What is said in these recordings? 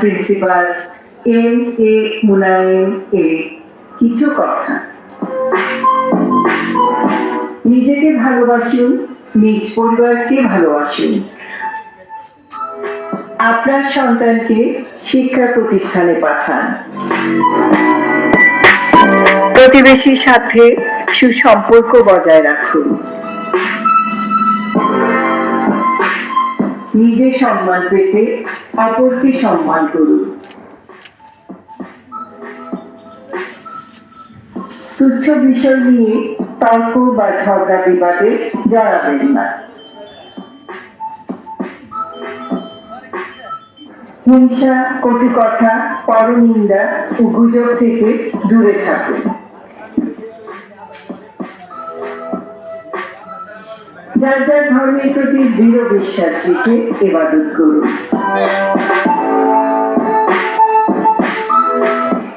Principal M A Munayem এর কিছু কথা। নিজেকে ভালোবাসুন, নিজ পরিবারকে ভালোবাসুন। আপনার সন্তানকে শিক্ষা প্রতিষ্ঠানে পাঠান। প্রতিবেশীর সাথে সুসম্পর্ক বজায় রাখুন। নিজে সম্মান পেতে অপরকে সম্মান করুন। তুচ্ছ বিষয় নিয়ে তর্ক বা ঝগড়া বিবাদে জড়াবেন না। হিংসা, কটু কথা, পরনিন্দা ও গুজব থেকে দূরে থাকুন। যার যার ধর্মের প্রতি দৃঢ় বিশ্বাস রেখে ইবাদত করুন।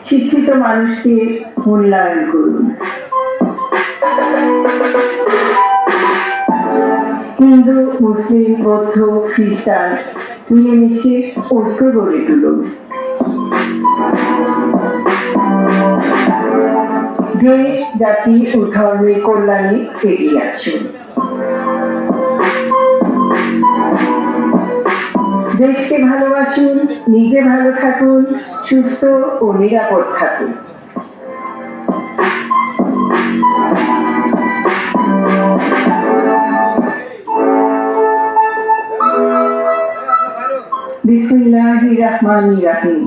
শিক্ষিত মানুষকে মূল্যায়ন করুন। হিন্দু, মুসলিম, বৌদ্ধ, খ্রিস্টান মিলেমিশে ঐক্য গড়ে তুলুন। দেশ, জাতি ও ধর্মের কল্যাণে এগিয়ে আসুন। দেশকে ভালোবাসুন, নিজে ভালো থাকুন, সুস্থ ও নিরাপদ থাকুন। বিসমিল্লাহির রহমানির রহিম।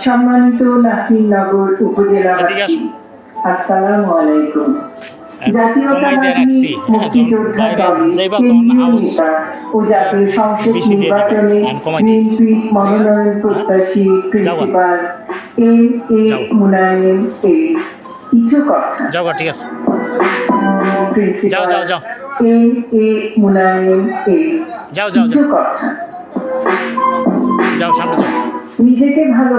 সম্মানিত নাসিরনগর উপজেলাবাসী, আসসালামু আলাইকুম। জাতীয়তাবাদী মুক্তিযোদ্ধা দলের কেন্দ্রীয় নেতা ও জাতীয় সংসদ নির্বাচনে বিএনপি মনোনয়ন প্রত্যাশী প্রিন্সিপাল এম এ মুনায়েম এর কিছু কথা। প্রিন্সিপাল এম এ মুনায়েম এর কিছু কথা। নিজেকে ভালোবাসা